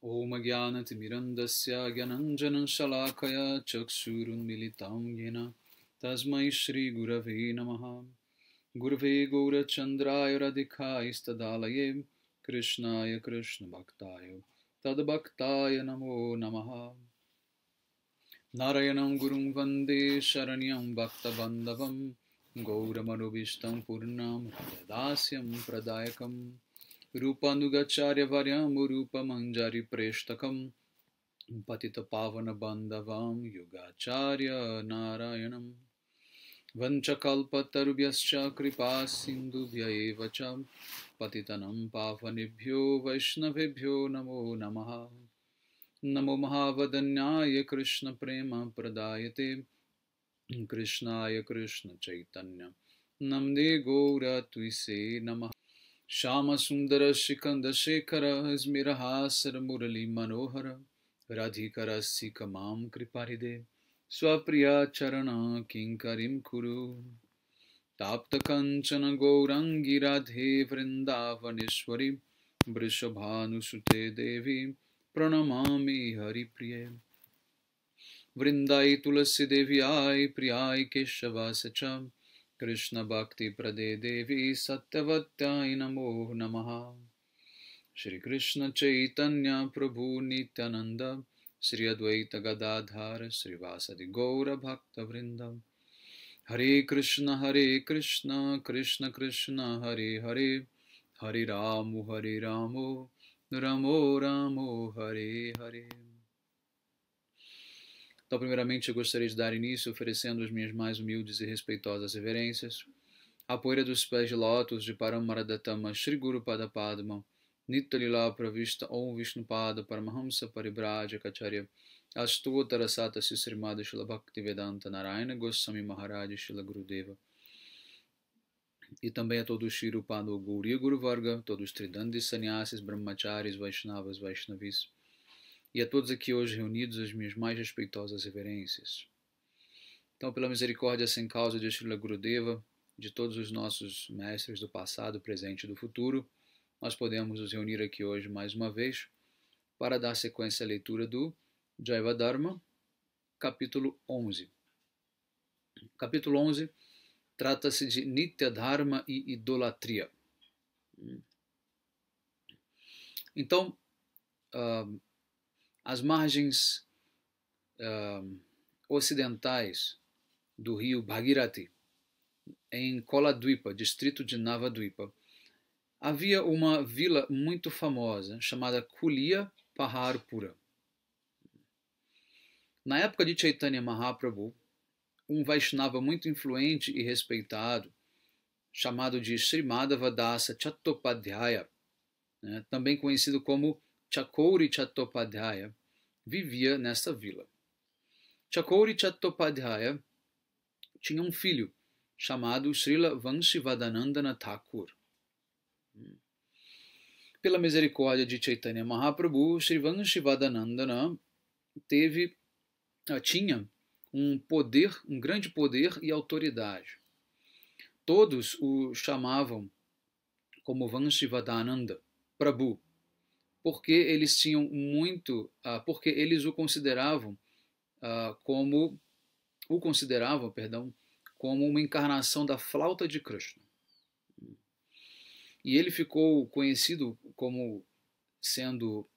Om Jnanatimirandasya Gyananjanan Shalakaya Chakshurunmilitam Yena Tasmai Shri Gurave Namaha. Gurave Gaurachandraya Radhikaya Stadalaye Krishnaya Krishna Bhaktaya Tadbhaktaya Namo Namaha. Narayanam Gurum Vande Sharanyam Bhakta Bandhavam Gauramanubhishtam Purnam Dasyam Pradayakam Rupanugacharya Varyam Urupamanjari Preshtakam Patita Pavana Bandhavam Yugacharya Narayanam Vanchakalpatarubhyascha Kripa Sindhubhya Evacha Patitanam Pavanebhyo Vaishnavebhyo Namo Namaha. Namo Mahavadanyaya Krishna Prema Pradayate Krishnaya Krishna Chaitanya Namde Gaura Tuise Namaha. Shama Sundara Shikanda Shekhara Smiraha Murali Manohara Radhikara Sikamam Kriparide Swapriya Charana Kinkarim Kuru Tapta Kanchana Gourangi Radhe Vrindavaneshwari Vrishabhanu Sute Devi Pranamami Hari Priye Vrindai Tulasi Devi Ai Priyai Keshava Sacham Krishna Bhakti Prade Devi Satyavatyai Namo Namaha. Shri Krishna Chaitanya Prabhu Nityananda Shri Advaita Gadadhara Shri Vasadi Gaura Bhakta Vrinda Hare Krishna Krishna Krishna Hare Hare Hare Ramu Ramo Ramo Hare Hare. Então, primeiramente, eu gostaria de dar início oferecendo as minhas mais humildes e respeitosas reverências à poeira dos pés de lótus de Paramaradatama Shri Guru Pada Padma Nityalila Pravishta Om Vishnupada Paramahamsa Paribraja Kacharya Astotara Sata Srimada Shila Bhaktivedanta Narayana Goswami Maharaj Shila Gurudeva. E também a todos os Shri Upado Gauriya Guru Varga, todos os Tridandis Sannyasis, Brahmacharis, Vaishnavas, Vaishnavis. E a todos aqui hoje reunidos as minhas mais respeitosas reverências. Então, pela misericórdia sem causa de Srila Gurudeva, de todos os nossos mestres do passado, presente e do futuro, nós podemos nos reunir aqui hoje mais uma vez para dar sequência à leitura do Jaiva Dharma, capítulo 11. Capítulo 11 trata-se de Nitya Dharma e idolatria. Então, as margens ocidentais do rio Bhagirathi, em Koladvipa, distrito de Navadvipa, havia uma vila muito famosa chamada Kulia Paharpura. Na época de Chaitanya Mahaprabhu, um Vaishnava muito influente e respeitado, chamado de Srimadhava Dasa Chattopadhyaya, também conhecido como Chakouri Chattopadhyaya, vivia nessa vila. Chakouri Chattopadhyaya tinha um filho chamado Srila Vanshivadhanandana Thakur. Pela misericórdia de Chaitanya Mahaprabhu, Sri Vanshivadhanandana tinha um grande poder e autoridade. Todos o chamavam como Vanshivadhananda Prabhu, porque eles o consideravam como uma encarnação da flauta de Krishna. E ele ficou conhecido como sendo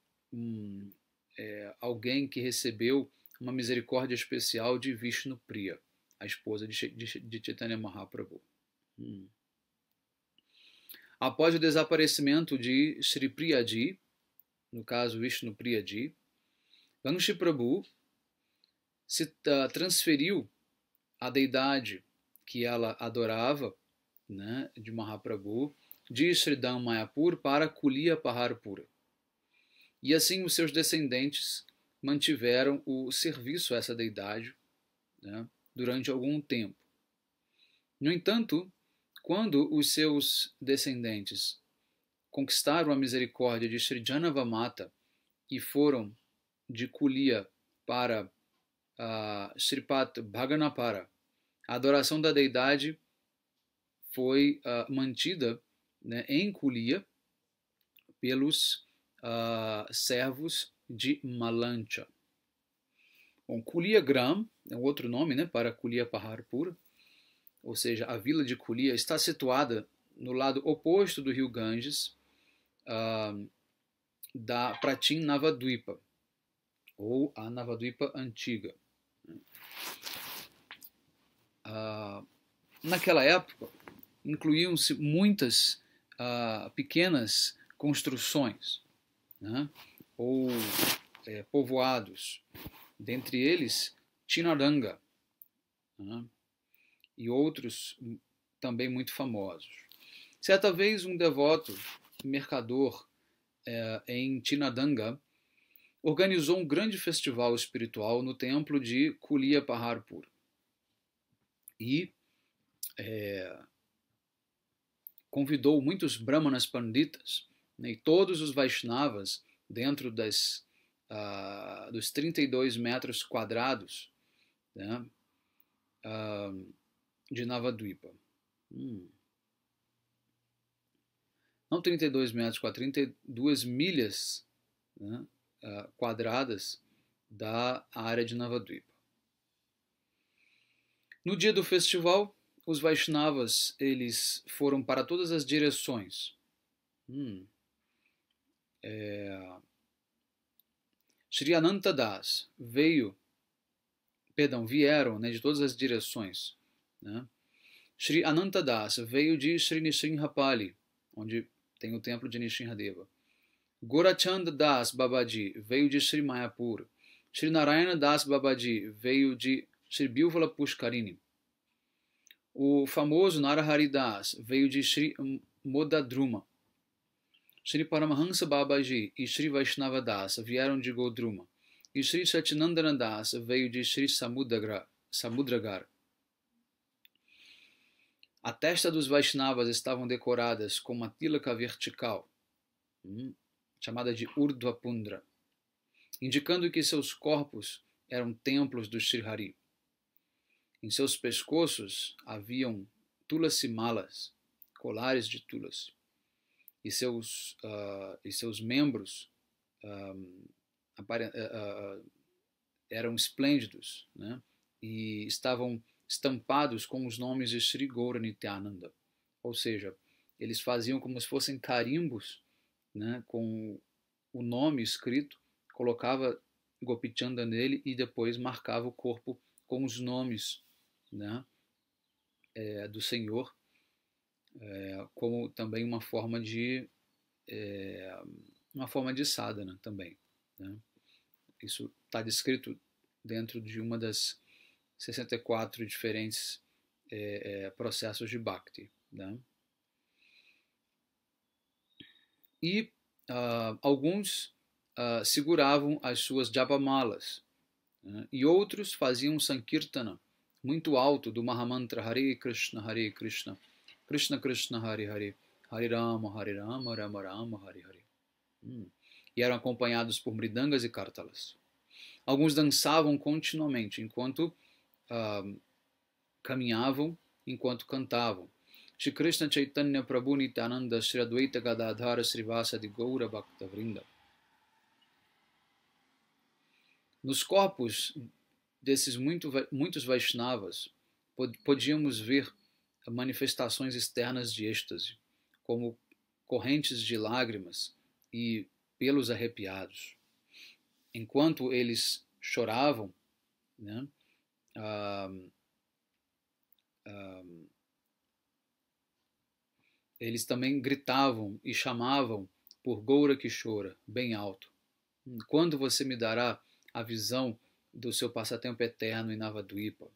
alguém que recebeu uma misericórdia especial de Vishnu Priya, a esposa de Chaitanya Mahaprabhu. Após o desaparecimento de Sri Priyaji, no caso Vishnu Priyaji, Vanshi Prabhu se transferiu a deidade que ela adorava, de Mahaprabhu, de Sridham Mayapur para Kulia Paharpura. E assim os seus descendentes mantiveram o serviço a essa deidade durante algum tempo. No entanto, quando os seus descendentes conquistaram a misericórdia de Sri Janavamata e foram de Kulia para Sripat Bhaganapara, a adoração da deidade foi mantida em Kulia pelos servos de Malancha. Bom, Kuliagram é um outro nome, né, para Kulia Paharpur, ou seja, a vila de Kulia está situada no lado oposto do rio Ganges, da Pratin Navadvipa, ou a Navadvipa antiga. Naquela época, incluíam-se muitas pequenas construções, né, ou povoados, dentre eles Chinaranga, né, e outros também muito famosos. Certa vez um devoto mercador em Chinadanga organizou um grande festival espiritual no templo de Kulia Paharpur e convidou muitos brahmanas panditas, né, e todos os Vaishnavas dentro dos 32 metros quadrados, né, de Navadvipa. Não 32 metros, 32 milhas, né, quadradas da área de Navadvipa. No dia do festival, os Vaishnavas eles foram para todas as direções. Shri Ananta Das vieram, né, de todas as direções, né? Shri Ananta Das veio de Shri Nisringhapali, onde tem o templo de Nisringhadeva. Gorachand Das Babaji veio de Shri Mayapur. Shri Narayana Das Babaji veio de Shri Bilvala Pushkarini. O famoso Narahari Das veio de Shri Modadruma. Shri Paramahansa Babaji e Shri Vaishnava Das vieram de Godruma. E Shri Satyanandana Das veio de Shri Samudragar. A testa dos Vaishnavas estavam decoradas com uma tilaka vertical, chamada de Urdhva Pundra, indicando que seus corpos eram templos do Shri Hari. Em seus pescoços haviam tulasi malas, colares de tulas, e seus membros eram esplêndidos, né? E estavam estampados com os nomes de Sri Gaura Nityananda, ou seja, eles faziam como se fossem carimbos, né, com o nome escrito, colocava Gopichanda nele e depois marcava o corpo com os nomes, né, do Senhor, como também uma forma de sadhana também, né? Isso está descrito dentro de uma das 64 diferentes processos de Bhakti, né? E alguns seguravam as suas japamalas, né? E outros faziam Sankirtana muito alto do Mahamantra Hare Krishna, Krishna Krishna, Hare Hare, Hare Rama, Rama Rama, Hare Hare. E eram acompanhados por mridangas e kartalas. Alguns dançavam continuamente enquanto caminhavam, enquanto cantavam. Shri Krishna Chaitanya Prabhu Nityananda Shri Advaita Gadadhara Srivasadi Gaura Bhakta Vrinda. Nos corpos desses muitos Vaishnavas podíamos ver manifestações externas de êxtase, como correntes de lágrimas e pelos arrepiados. Enquanto eles choravam, né, eles também gritavam e chamavam por Gaura Kishora, bem alto. Quando você me dará a visão do seu passatempo eterno em Navadvipa?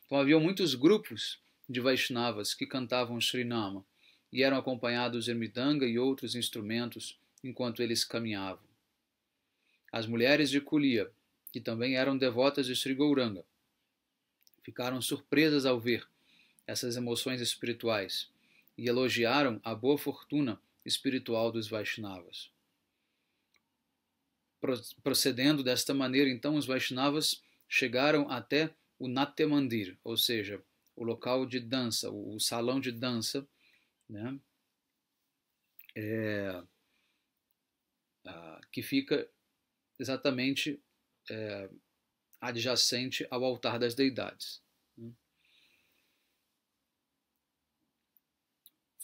Então havia muitos grupos de Vaishnavas que cantavam Srinama e eram acompanhados de mridanga e outros instrumentos enquanto eles caminhavam. As mulheres de Kulia, que também eram devotas de Sri Gauranga, ficaram surpresas ao ver essas emoções espirituais e elogiaram a boa fortuna espiritual dos Vaishnavas. Procedendo desta maneira, então, os Vaishnavas chegaram até o Natya Mandir, ou seja, o local de dança, o salão de dança, né, que fica exatamente adjacente ao altar das deidades.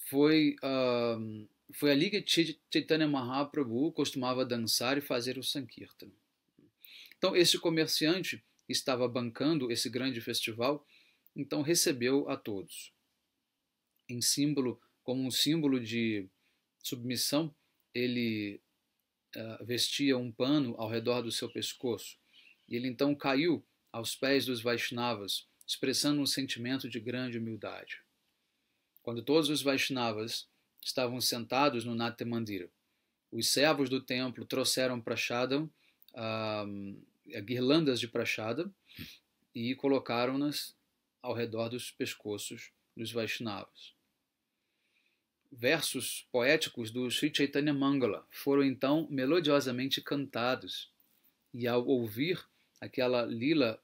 Foi ali que Chaitanya Mahaprabhu costumava dançar e fazer o Sankirtan. Então, esse comerciante estava bancando esse grande festival, então recebeu a todos. Como um símbolo de submissão, ele vestia um pano ao redor do seu pescoço. E ele então caiu aos pés dos Vaishnavas, expressando um sentimento de grande humildade. Quando todos os Vaishnavas estavam sentados no Natya Mandira, os servos do templo trouxeram prashadam, guirlandas de prashadam, e colocaram-nas ao redor dos pescoços dos Vaishnavas. Versos poéticos do Sri Chaitanya Mangala foram então melodiosamente cantados, e ao ouvir aquela lila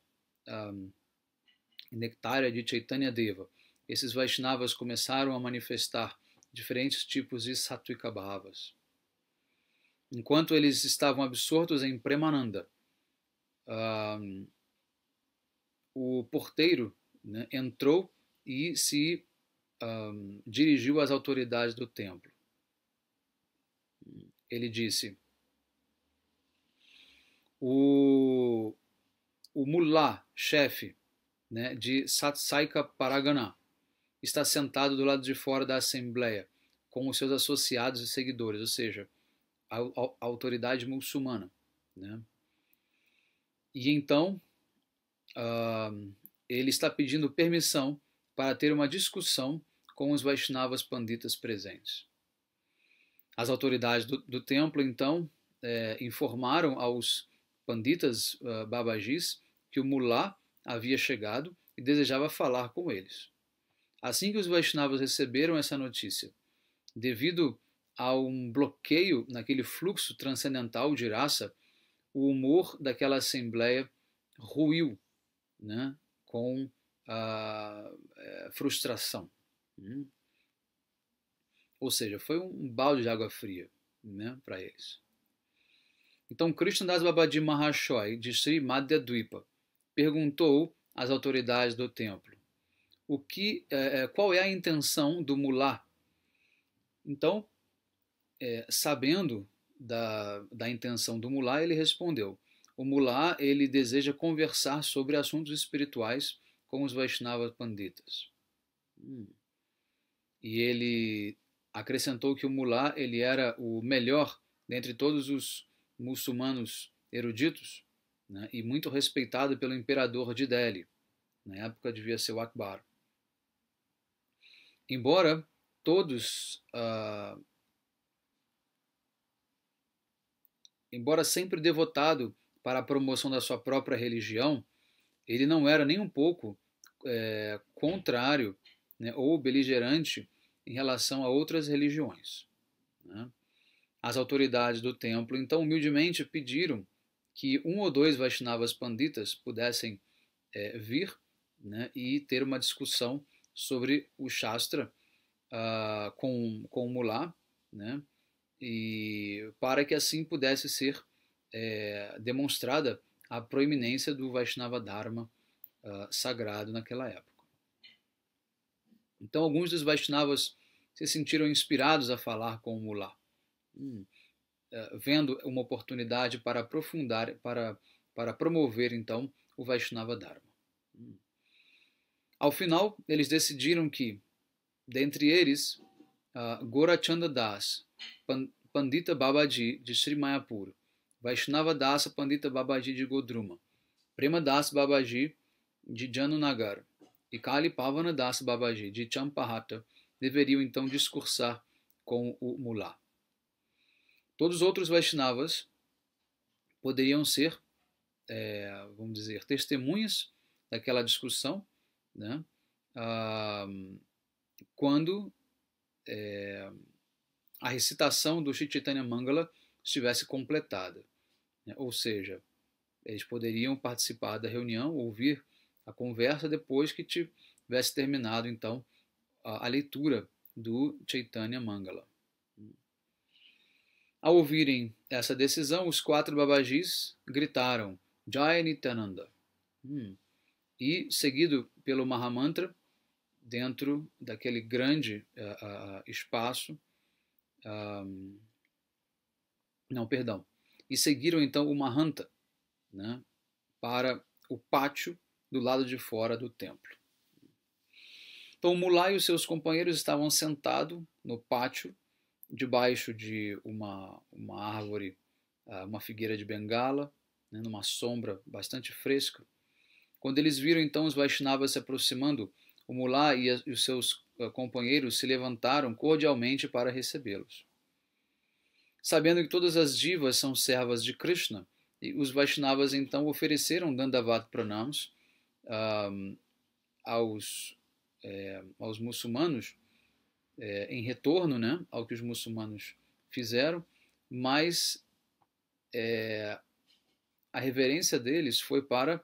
nectária de Chaitanya Deva, esses Vaishnavas começaram a manifestar diferentes tipos de Sattvika Bhavas. Enquanto eles estavam absortos em Premananda, o porteiro, né, entrou e se dirigiu às autoridades do templo. Ele disse: o mullah, chefe, né, de Satsaika Paragana, está sentado do lado de fora da assembleia com os seus associados e seguidores, ou seja, a autoridade muçulmana, né? E então ele está pedindo permissão para ter uma discussão com os Vaishnavas Panditas presentes. As autoridades do templo então informaram aos Panditas Babajis que o mullah havia chegado e desejava falar com eles. Assim que os Vaishnavas receberam essa notícia, devido a um bloqueio naquele fluxo transcendental de raça, o humor daquela assembleia ruiu, né, com a frustração. Ou seja, foi um balde de água fria, né, para eles. Então, Krishnadas Babaji Mahashoy, de Sri Madhya Dwipa, perguntou às autoridades do templo qual é a intenção do mullah. Então, sabendo da intenção do mullah, ele respondeu: o mullah ele deseja conversar sobre assuntos espirituais com os Vaishnava Panditas. E ele acrescentou que o mullah ele era o melhor dentre todos os muçulmanos eruditos, né, e muito respeitado pelo imperador de Delhi. Na época devia ser o Akbar. Embora todos, embora sempre devotado para a promoção da sua própria religião, ele não era nem um pouco contrário, né, ou beligerante em relação a outras religiões, né? As autoridades do templo então humildemente pediram que um ou dois Vaishnavas Panditas pudessem vir, né, e ter uma discussão sobre o Shastra com o mullah, né, e para que assim pudesse ser demonstrada a proeminência do Vaishnava Dharma sagrado naquela época. Então alguns dos Vaishnavas se sentiram inspirados a falar com o mullah, vendo uma oportunidade para aprofundar, para promover então o Vaishnava Dharma. Ao final, eles decidiram que, dentre eles, Gorachanda Das, Pandita Babaji de Sri Mayapur, Vaishnava Das Pandita Babaji de Godruma, Prema Das Babaji de Janunagar e Kali Pavana Das Babaji de Champahata deveriam então discursar com o mullah. Todos os outros Vaishnavas poderiam ser, vamos dizer, testemunhas daquela discussão, né, quando a recitação do Sri Chaitanya Mangala estivesse completada, né, ou seja, eles poderiam participar da reunião, ouvir a conversa depois que tivesse terminado então a leitura do Chaitanya Mangala. Ao ouvirem essa decisão, os 4 babajis gritaram Jai Nityananda. E, seguido pelo Mahamantra, dentro daquele grande espaço, e seguiram então o Mahanta, né, para o pátio do lado de fora do templo. Então, Mullah e os seus companheiros estavam sentados no pátio, debaixo de uma árvore, uma figueira de bengala, né, numa sombra bastante fresca. Quando eles viram então os Vaishnavas se aproximando, o Mullah e os seus companheiros se levantaram cordialmente para recebê-los. Sabendo que todas as divas são servas de Krishna, os Vaishnavas então ofereceram Dandavat Pranams aos muçulmanos, em retorno, né, ao que os muçulmanos fizeram, mas a reverência deles foi para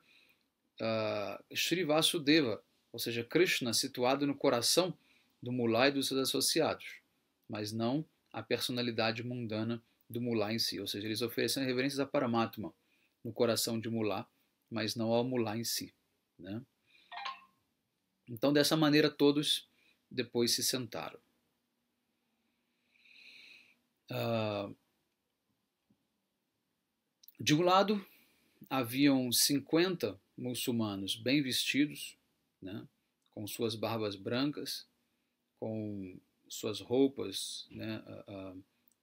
Sri Vasudeva, ou seja, Krishna situado no coração do Mullah e dos seus associados, mas não a personalidade mundana do Mullah em si, ou seja, eles ofereceram reverências a Paramatma no coração de Mullah, mas não ao Mullah em si, né? Então, dessa maneira, todos depois se sentaram. De um lado, haviam 50 muçulmanos bem vestidos, né, com suas barbas brancas, com suas roupas, né,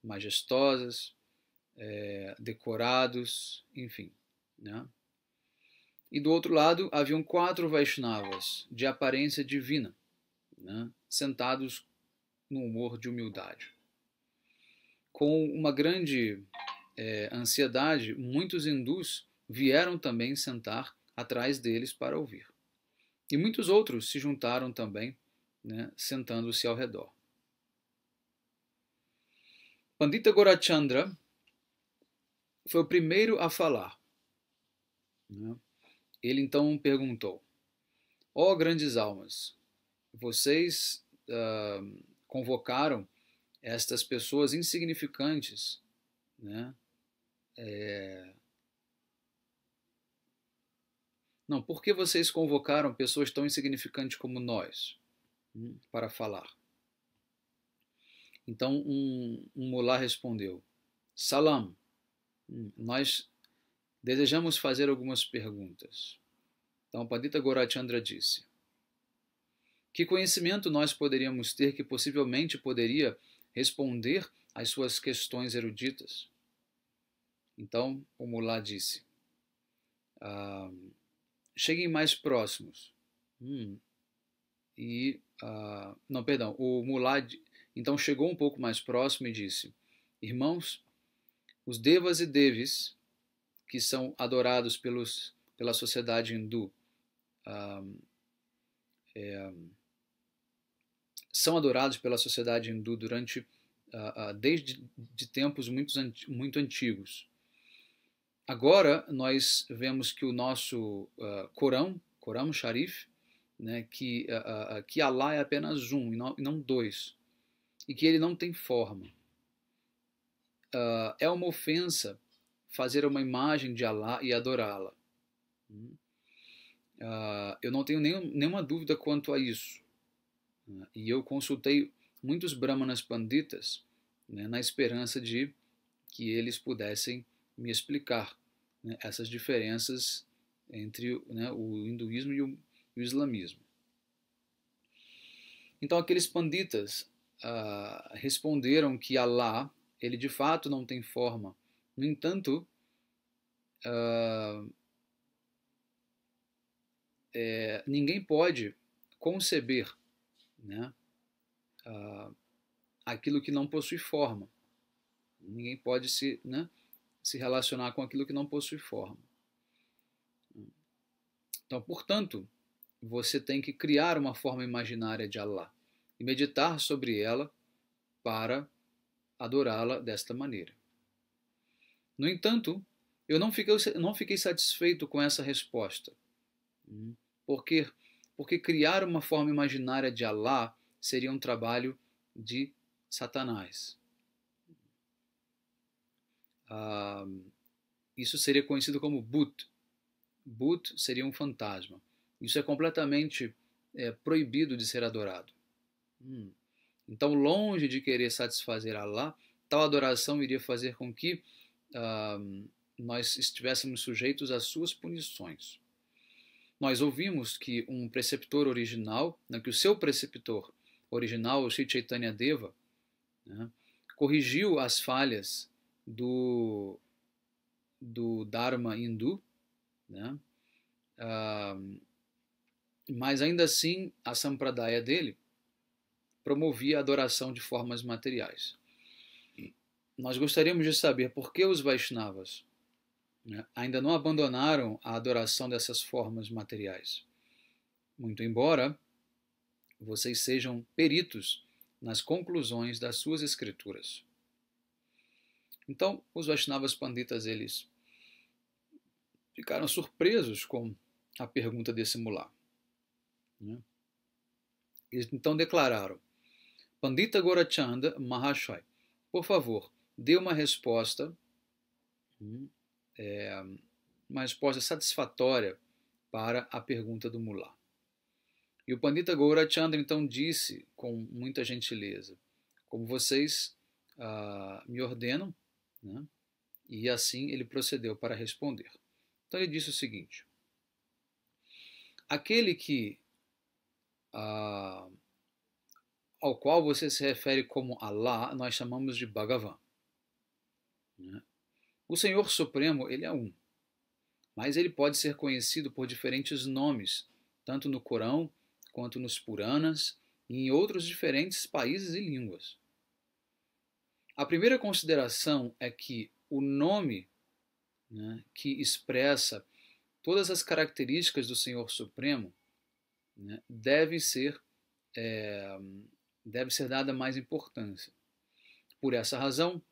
majestosas, decorados, enfim, né? E do outro lado haviam 4 Vaishnavas de aparência divina, né, sentados num humor de humildade. Com uma grande ansiedade, muitos hindus vieram também sentar atrás deles para ouvir. E muitos outros se juntaram também, né, sentando-se ao redor. Pandita Gaurachandra foi o primeiro a falar, né? Ele então perguntou: ó grandes almas, vocês convocaram estas pessoas insignificantes, né? Não, por que vocês convocaram pessoas tão insignificantes como nós para falar? Então um mullah respondeu: Salam, nós desejamos fazer algumas perguntas. Então Pandita Gaurachandra disse: que conhecimento nós poderíamos ter que possivelmente poderia responder às suas questões eruditas? Então o mullah disse: cheguem mais próximos. O mullah então chegou um pouco mais próximo e disse: irmãos, os devas e devis que são adorados pela sociedade hindu são adorados pela sociedade hindu desde tempos muito antigos. Agora nós vemos que o nosso Corão Sharif, né, que Allah é apenas um e não 2, e que ele não tem forma. É uma ofensa fazer uma imagem de Allah e adorá-la. Eu não tenho nenhuma dúvida quanto a isso. E eu consultei muitos brahmanas panditas, né, na esperança de que eles pudessem me explicar, né, essas diferenças entre, né, o hinduísmo e o islamismo. Então aqueles panditas responderam que Allah, ele de fato não tem forma. No entanto, ninguém pode conceber, né, aquilo que não possui forma. Ninguém pode se relacionar com aquilo que não possui forma. Então, portanto, você tem que criar uma forma imaginária de Allah e meditar sobre ela para adorá-la desta maneira. No entanto, eu não fiquei satisfeito com essa resposta. Porque criar uma forma imaginária de Allah seria um trabalho de Satanás. isso seria conhecido como Bhut. Bhut seria um fantasma. Isso é completamente proibido de ser adorado. Então, longe de querer satisfazer Allah, tal adoração iria fazer com que nós estivéssemos sujeitos às suas punições. Nós ouvimos que um preceptor original, que o seu preceptor original, o Sri Chaitanya Deva, né, corrigiu as falhas do Dharma hindu, né, mas ainda assim a sampradaya dele promovia a adoração de formas materiais. Nós gostaríamos de saber por que os Vaishnavas, né, ainda não abandonaram a adoração dessas formas materiais. Muito embora vocês sejam peritos nas conclusões das suas escrituras. Então, os Vaishnavas Panditas, eles ficaram surpresos com a pergunta desse mulá, né? Eles então declararam: Pandita Gorachanda Mahashai, por favor, dê uma resposta satisfatória para a pergunta do mulá. E o Pandita Gaurachandra então disse com muita gentileza: como vocês me ordenam, né? E assim ele procedeu para responder. Então ele disse o seguinte: aquele que ao qual você se refere como Allah, nós chamamos de Bhagavan, né? O Senhor Supremo, ele é um, mas ele pode ser conhecido por diferentes nomes, tanto no Corão quanto nos Puranas e em outros diferentes países e línguas. A primeira consideração é que o nome, né, que expressa todas as características do Senhor Supremo, né, deve ser dada mais importância. Por essa razão,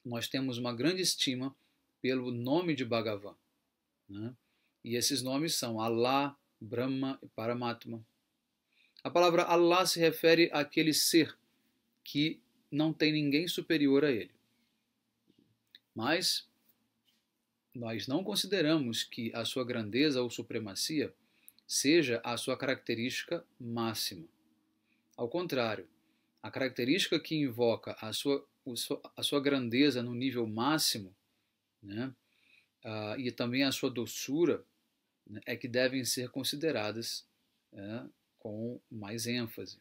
nós temos uma grande estima pelo nome de Bhagavan, né? E esses nomes são Allah, Brahma e Paramatma. A palavra Allah se refere àquele ser que não tem ninguém superior a ele. Mas nós não consideramos que a sua grandeza ou supremacia seja a sua característica máxima. Ao contrário, a característica que invoca a sua grandeza no nível máximo, né, e também a sua doçura, né, é que devem ser consideradas com mais ênfase.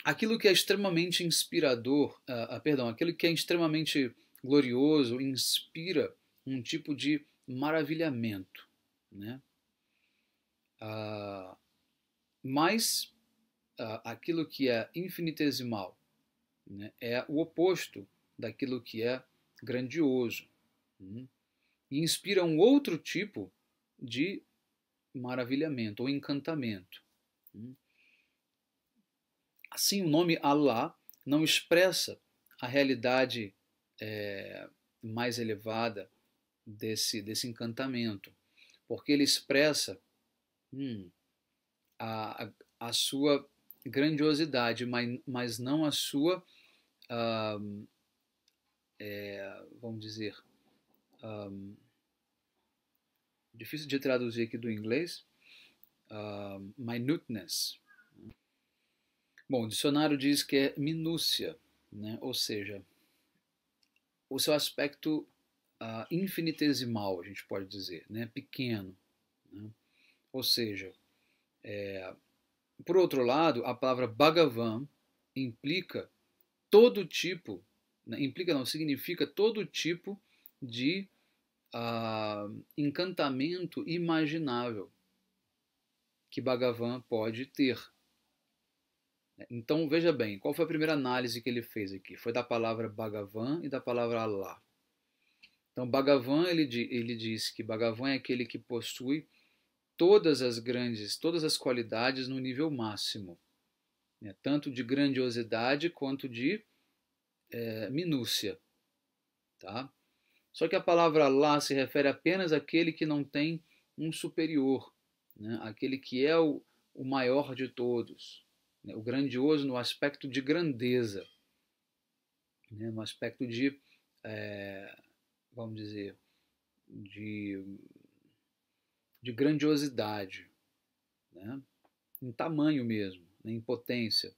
Aquilo que é extremamente inspirador, aquilo que é extremamente glorioso, inspira um tipo de maravilhamento, né? Mas aquilo que é infinitesimal, né, é o oposto daquilo que é grandioso, né? E inspira um outro tipo de maravilhamento ou encantamento, né? Assim, o nome Allah não expressa a realidade mais elevada desse encantamento, porque ele expressa a sua grandiosidade, mas não a sua, vamos dizer, difícil de traduzir aqui do inglês, minuteness. Bom, o dicionário diz que é minúcia, né? Ou seja, o seu aspecto infinitesimal, a gente pode dizer, né? Pequeno, né? Ou seja, por outro lado, a palavra Bhagavan implica todo tipo, né? Significa todo tipo de encantamento imaginável que Bhagavan pode ter. Então, veja bem, qual foi a primeira análise que ele fez aqui? Foi da palavra Bhagavan e da palavra Allah. Então, Bhagavan, ele diz que Bhagavan é aquele que possui todas as qualidades no nível máximo, né? Tanto de grandiosidade quanto de minúcia. Tá? Só que a palavra Allah se refere apenas àquele que não tem um superior, né? Aquele que é o maior de todos, o grandioso no aspecto de grandeza. né, no aspecto de, vamos dizer, de, de grandiosidade, né, em tamanho mesmo, né, em potência,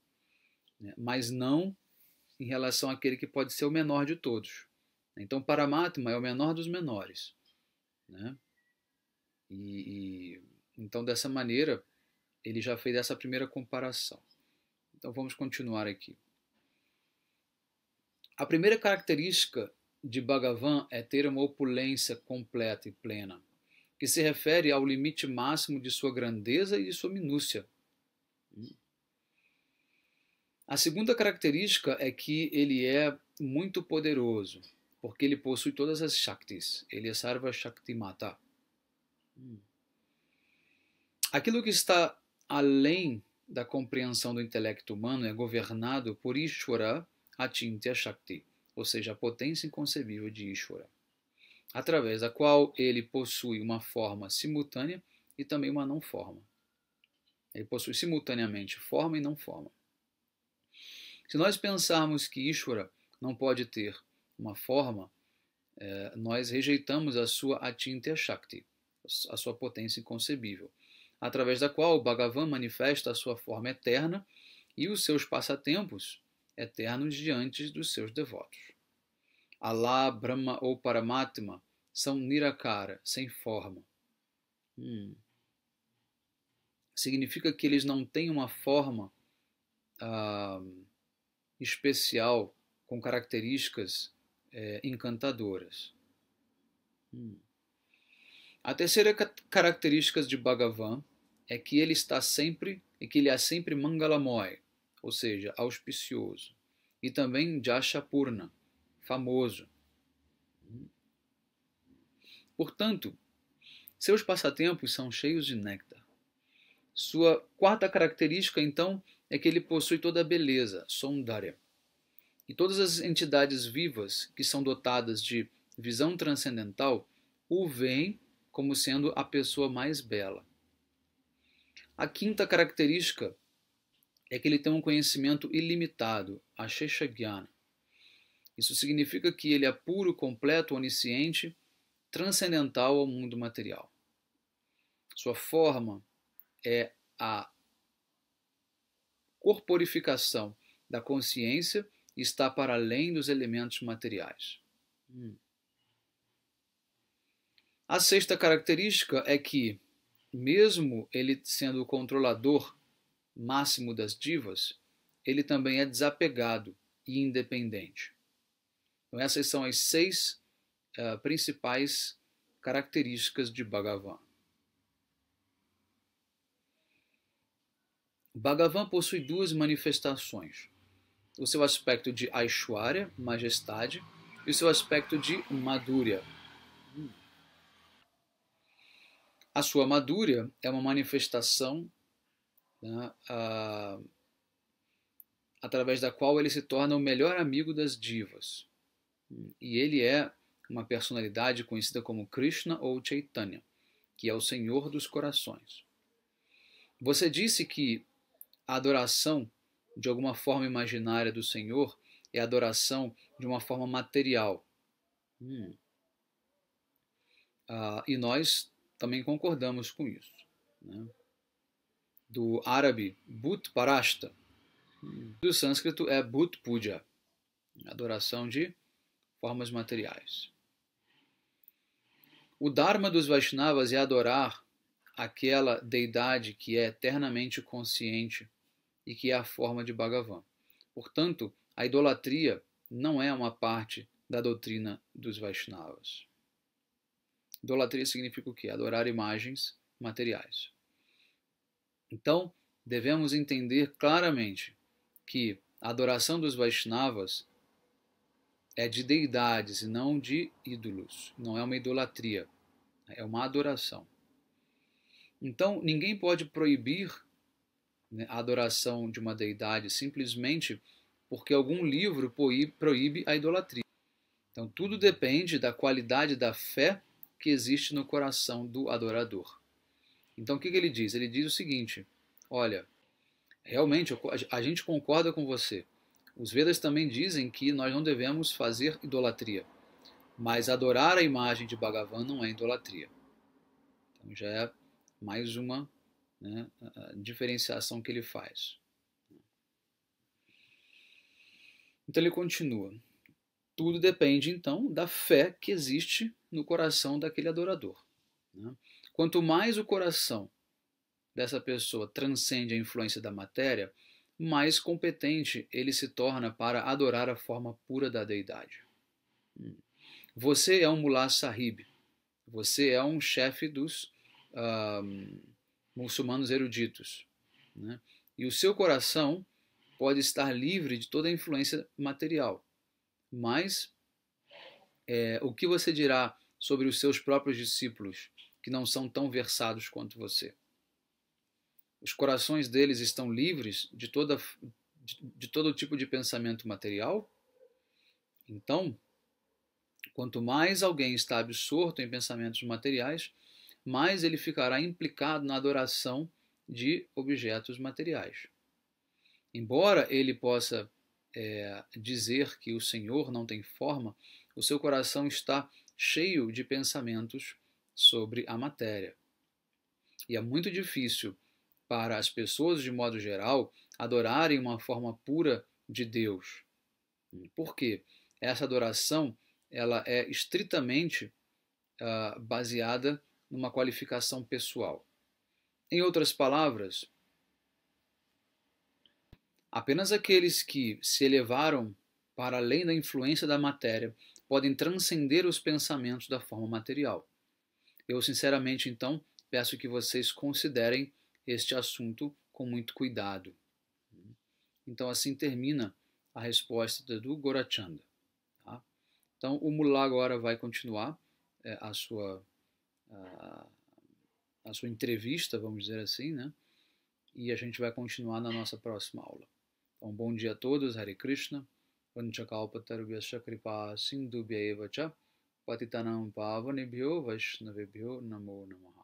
né, mas não em relação àquele que pode ser o menor de todos. Então, Paramatma é o menor dos menores, né? Então, dessa maneira, ele já fez essa primeira comparação. Então, vamos continuar aqui. A primeira característica de Bhagavan é ter uma opulência completa e plena, que se refere ao limite máximo de sua grandeza e de sua minúcia. A segunda característica é que ele é muito poderoso, porque ele possui todas as Shaktis. Ele é Sarva Shaktimata. Aquilo que está além da compreensão do intelecto humano é governado por Ishvara Achintya Shakti, ou seja, a potência inconcebível de Ishvara, através da qual ele possui uma forma simultânea e também uma não forma. Ele possui simultaneamente forma e não forma. Se nós pensarmos que Ishvara não pode ter uma forma, nós rejeitamos a sua Achintya Shakti, a sua potência inconcebível, através da qual o Bhagavan manifesta a sua forma eterna e os seus passatempos eternos diante dos seus devotos. Allah, Brahma ou Paramatma são Nirakara, sem forma. Significa que eles não têm uma forma especial com características encantadoras. A terceira característica de Bhagavan é que ele está sempre e que ele é sempre Mangalamoy, ou seja, auspicioso, e também Jashapurna, famoso. Portanto, seus passatempos são cheios de néctar. Sua quarta característica, então, é que ele possui toda a beleza, Saundarya. E todas as entidades vivas que são dotadas de visão transcendental o veem como sendo a pessoa mais bela. A quinta característica é que ele tem um conhecimento ilimitado, Ashesha Jnana. Isso significa que ele é puro, completo, onisciente, transcendental ao mundo material. Sua forma é a corporificação da consciência e está para além dos elementos materiais. A sexta característica é que, mesmo ele sendo o controlador máximo das divas, ele também é desapegado e independente. Então, essas são as 6 principais características de Bhagavan. Bhagavan possui 2 manifestações: o seu aspecto de Aishwarya, majestade, e o seu aspecto de Madhurya. A sua Madhurya é uma manifestação, né, através da qual ele se torna o melhor amigo das divas. E ele é uma personalidade conhecida como Krishna ou Chaitanya, que é o Senhor dos corações. Você disse que a adoração de alguma forma imaginária do Senhor é a adoração de uma forma material. E nós também concordamos com isso. Né? Do árabe, Bhut Parashta. Do sânscrito é Bhut Puja, adoração de formas materiais. O Dharma dos Vaishnavas é adorar aquela deidade que é eternamente consciente e que é a forma de Bhagavan. Portanto, a idolatria não é uma parte da doutrina dos Vaishnavas. Idolatria significa o quê? Adorar imagens materiais. Então, devemos entender claramente que a adoração dos Vaishnavas é de deidades e não de ídolos. Não é uma idolatria, é uma adoração. Então, ninguém pode proibir, né, a adoração de uma deidade simplesmente porque algum livro proíbe a idolatria. Então, tudo depende da qualidade da fé que existe no coração do adorador. Então, o que ele diz? Ele diz o seguinte: olha, realmente a gente concorda com você. Os Vedas também dizem que nós não devemos fazer idolatria, mas adorar a imagem de Bhagavan não é idolatria. Então já é mais uma, né, a diferenciação que ele faz. Então ele continua. Tudo depende, então, da fé que existe no coração daquele adorador. Né? Quanto mais o coração dessa pessoa transcende a influência da matéria, mais competente ele se torna para adorar a forma pura da deidade. Você é um Mullah Sahib, você é um chefe dos muçulmanos eruditos, né? E o seu coração pode estar livre de toda a influência material, mas o que você dirá sobre os seus próprios discípulos que não são tão versados quanto você? Os corações deles estão livres de todo tipo de pensamento material? Então, quanto mais alguém está absorto em pensamentos materiais, mais ele ficará implicado na adoração de objetos materiais. Embora ele possa dizer que o Senhor não tem forma, o seu coração está cheio de pensamentos sobre a matéria. E é muito difícil para as pessoas, de modo geral, adorarem uma forma pura de Deus. Por quê? Essa adoração ela é estritamente baseada numa qualificação pessoal. Em outras palavras, apenas aqueles que se elevaram para além da influência da matéria podem transcender os pensamentos da forma material. Eu, sinceramente, então, peço que vocês considerem este assunto com muito cuidado. Então, assim termina a resposta do Gorachanda. Tá? Então, o Mullah agora vai continuar a sua entrevista, vamos dizer assim, né? E a gente vai continuar na nossa próxima aula. Então, bom dia a todos, Hare Krishna, Vanchakalpatarubhyascha kripa sindhubhya eva cha patitanam pavanebhyo vaishnavebhyo namo namaha.